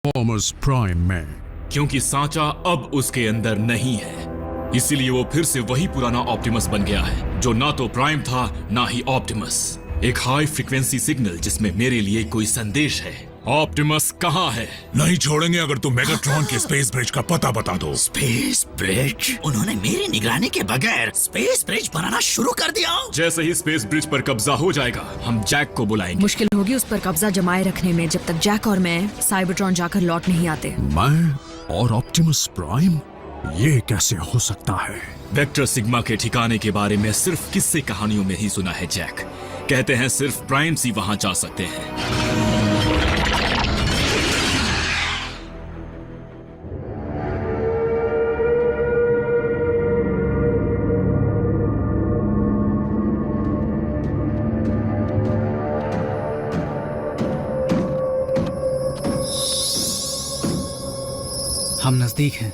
Transformers prime में। क्योंकि सांचा अब उसके अंदर नहीं है, इसीलिए वो फिर से वही पुराना ऑप्टिमस बन गया है, जो ना तो प्राइम था ना ही ऑप्टिमस। एक हाई फ्रीक्वेंसी सिग्नल जिसमें मेरे लिए कोई संदेश है। ऑप्टिमस कहाँ है? नहीं छोड़ेंगे अगर तुम मेगाट्रॉन के स्पेस ब्रिज का पता बता दो। Space bridge? उन्होंने मेरी निगरानी के बगैर स्पेस ब्रिज बनाना शुरू कर दिया। जैसे ही स्पेस ब्रिज पर कब्जा हो जाएगा, हम जैक को बुलाएंगे। मुश्किल होगी उस पर कब्जा जमाए रखने में जब तक जैक और मैं साइबरट्रॉन जाकर लौट नहीं आते। मैं और ऑप्टिमस प्राइम, ये कैसे हो सकता है? वेक्टर सिग्मा के ठिकाने के बारे में सिर्फ किस्से कहानियों में ही सुना है जैक। कहते हैं सिर्फ प्राइम्स ही वहां जा सकते हैं। हम नजदीक हैं।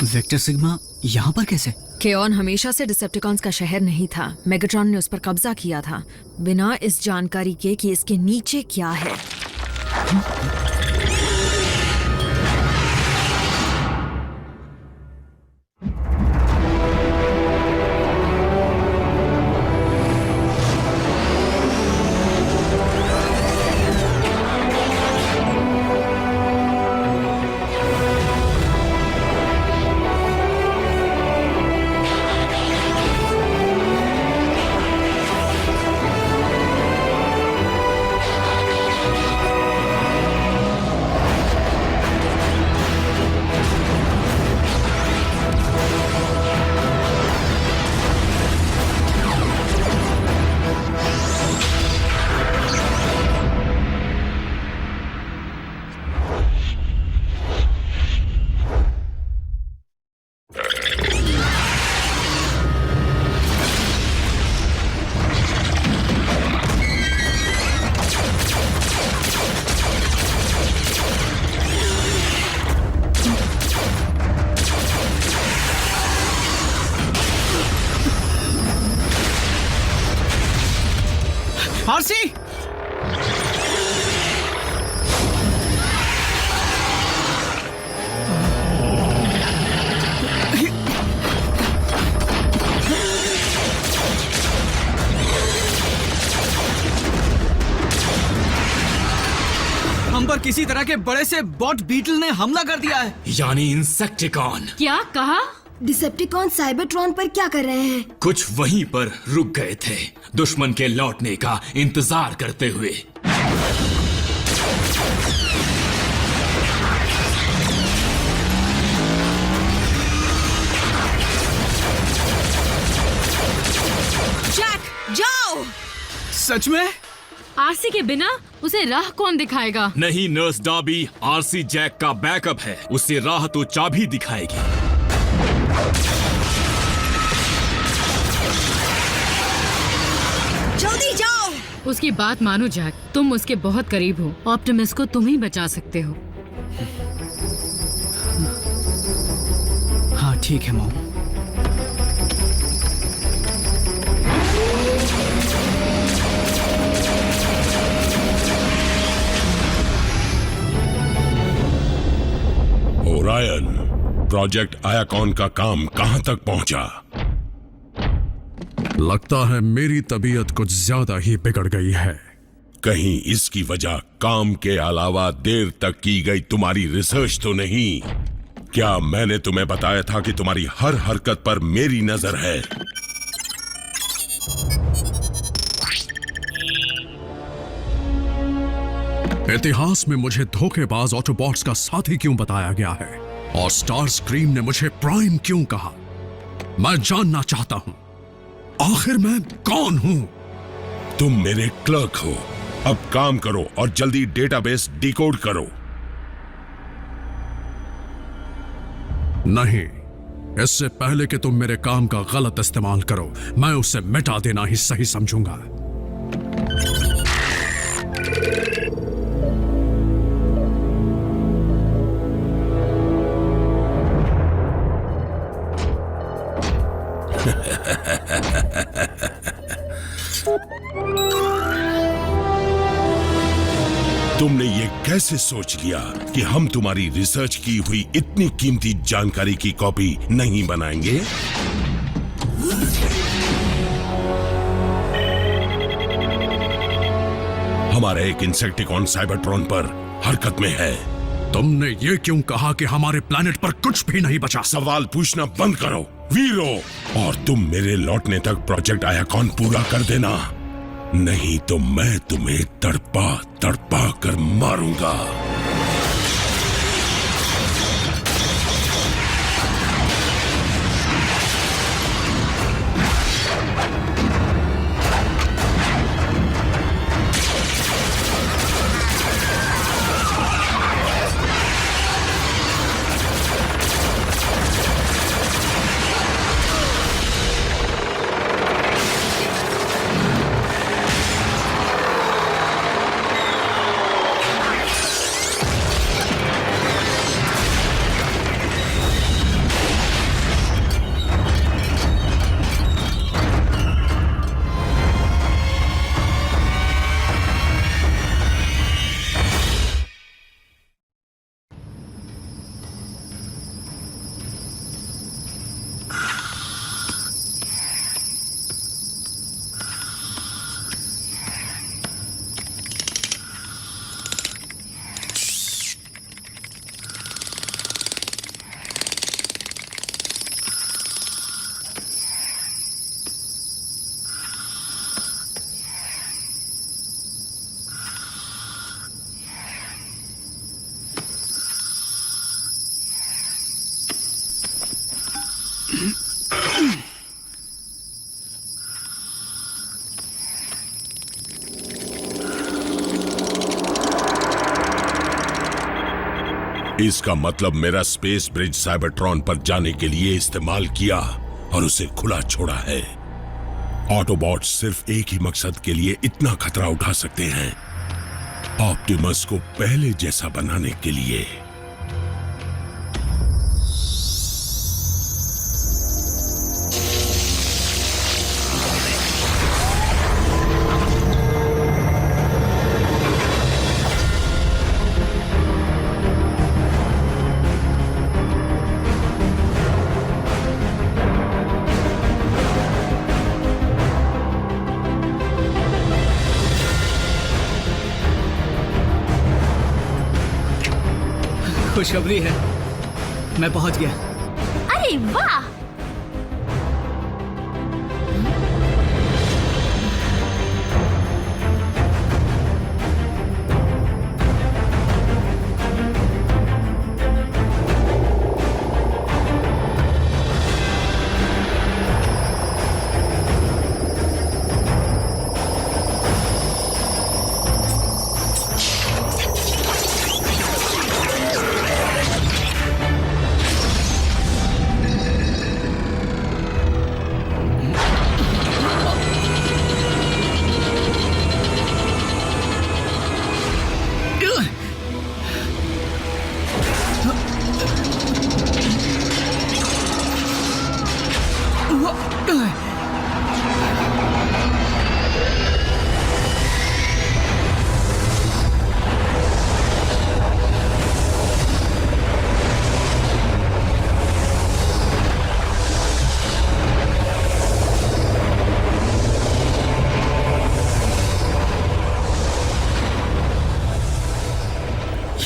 वेक्टर सिग्मा यहाँ पर कैसे? केऑन हमेशा से डिसेप्टिकॉन्स का शहर नहीं था। मेगाट्रॉन ने उस पर कब्जा किया था, बिना इस जानकारी के कि इसके नीचे क्या है। आरसी! हम पर किसी तरह के बड़े से बॉट बीटल ने हमला कर दिया है। यानी इंसेक्टिकॉन। क्या कहा? डिसेप्टिकॉन साइबरट्रॉन पर क्या कर रहे हैं? कुछ वहीं पर रुक गए थे, दुश्मन के लौटने का इंतजार करते हुए। जैक, जाओ! सच में? आरसी के बिना उसे राह कौन दिखाएगा? नहीं नर्स डॉबी, आरसी जैक का बैकअप है, उसे राह तो चाबी दिखाएगी। जल्दी जाओ! उसकी बात मानो जैक, तुम उसके बहुत करीब हो। ऑप्टिमस को तुम ही बचा सकते हो। हाँ ठीक है मॉम। ओरायन, प्रोजेक्ट आयाकॉन का काम कहां तक पहुंचा? लगता है मेरी तबीयत कुछ ज्यादा ही बिगड़ गई है। कहीं इसकी वजह काम के अलावा देर तक की गई तुम्हारी रिसर्च तो नहीं? क्या मैंने तुम्हें बताया था कि तुम्हारी हर हरकत पर मेरी नजर है? इतिहास में मुझे धोखेबाज ऑटोबॉट्स का साथी क्यों बताया गया है और स्टार स्क्रीम ने मुझे प्राइम क्यों कहा? मैं जानना चाहता हूं आखिर मैं कौन हूं? तुम मेरे क्लर्क हो। अब काम करो और जल्दी डेटाबेस डिकोड करो। नहीं, इससे पहले कि तुम मेरे काम का गलत इस्तेमाल करो, मैं उसे मिटा देना ही सही समझूंगा। तुमने ये कैसे सोच लिया कि हम तुम्हारी रिसर्च की हुई इतनी कीमती जानकारी की कॉपी नहीं बनाएंगे? हमारा एक इंसेक्टिकॉन साइबरट्रॉन पर हरकत में है। तुमने ये क्यों कहा कि हमारे प्लेनेट पर कुछ भी नहीं बचा? सवाल पूछना बंद करो वीरो, और तुम मेरे लौटने तक प्रोजेक्ट आयाकॉन पूरा कर देना, नहीं तो मैं तुम्हें तड़पा तड़पा कर मारूंगा। इसका मतलब मेरा स्पेस ब्रिज साइबरट्रॉन पर जाने के लिए इस्तेमाल किया और उसे खुला छोड़ा है। ऑटोबॉट्स सिर्फ एक ही मकसद के लिए इतना खतरा उठा सकते हैं, ऑप्टिमस को पहले जैसा बनाने के लिए। खुशखबरी है, मैं पहुंच गया। अरे वाह!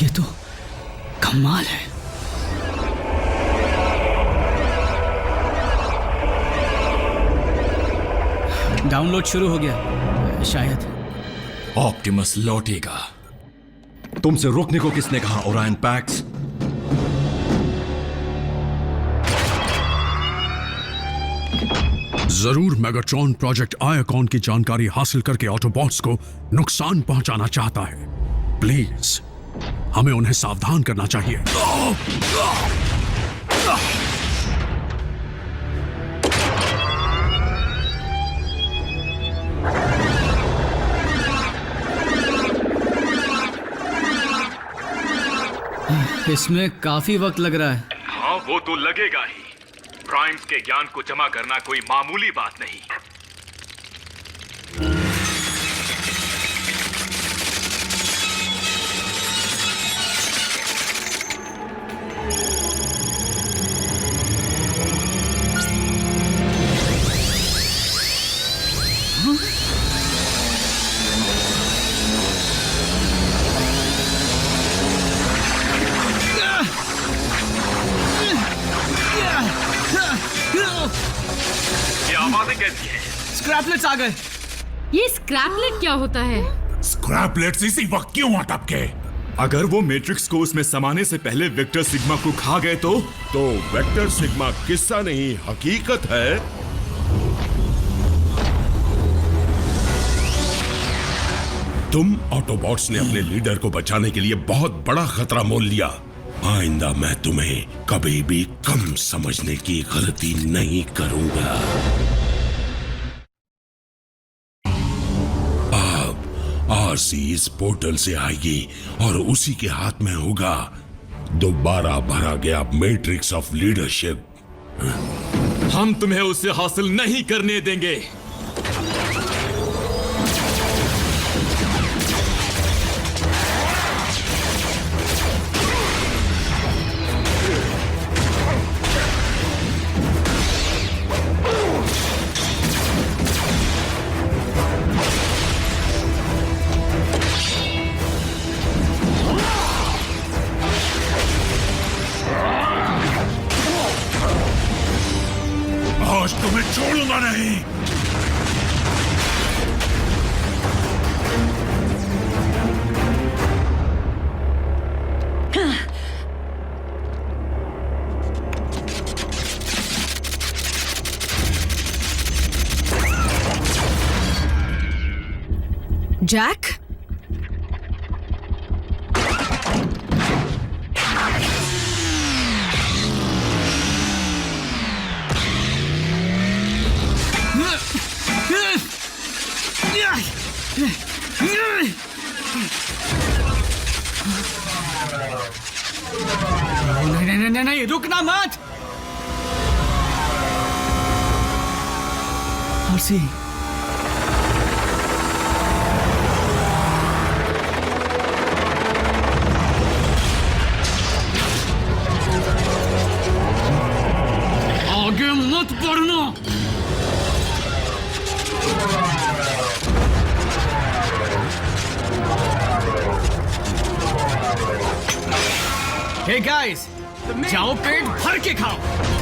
ये तो कमाल है। डाउनलोड शुरू हो गया शायद। ऑप्टिमस लौटेगा। तुमसे रुकने को किसने कहा ओरायन पैक्स? जरूर मेगाट्रॉन प्रोजेक्ट आयाकॉन की जानकारी हासिल करके ऑटोबॉट्स को नुकसान पहुंचाना चाहता है। प्लीज हमें उन्हें सावधान करना चाहिए। इसमें काफी वक्त लग रहा है। हाँ, वो तो लगेगा ही। प्राइम्स के ज्ञान को जमा करना कोई मामूली बात नहीं। ये आवाजें कैसी हैं? स्क्रैपलेट्स आ गए। ये स्क्रैपलेट क्या होता है? स्क्रैपलेट्स इसी वक्त क्यों अटके? अगर वो मैट्रिक्स को उसमें समाने से पहले वेक्टर सिग्मा को खा गए तो वेक्टर सिग्मा किस्सा नहीं हकीकत है। तुम ऑटोबॉट्स ने अपने लीडर को बचाने के लिए बहुत बड़ा खतरा मोल लिया। आइंदा मैं तुम्हें कभी भी कम समझने की गलती नहीं करूंगा। अब आरसी इस पोर्टल से आएगी और उसी के हाथ में होगा दोबारा भरा गया मैट्रिक्स ऑफ लीडरशिप। हम तुम्हें उसे हासिल नहीं करने देंगे। आज तुम्हें छोड़ूंगा नहीं। जैक, नहीं, रुकना मत। आरसी, आगे मत बढ़ना। हे गाइस, जाओ पेट भर के खाओ।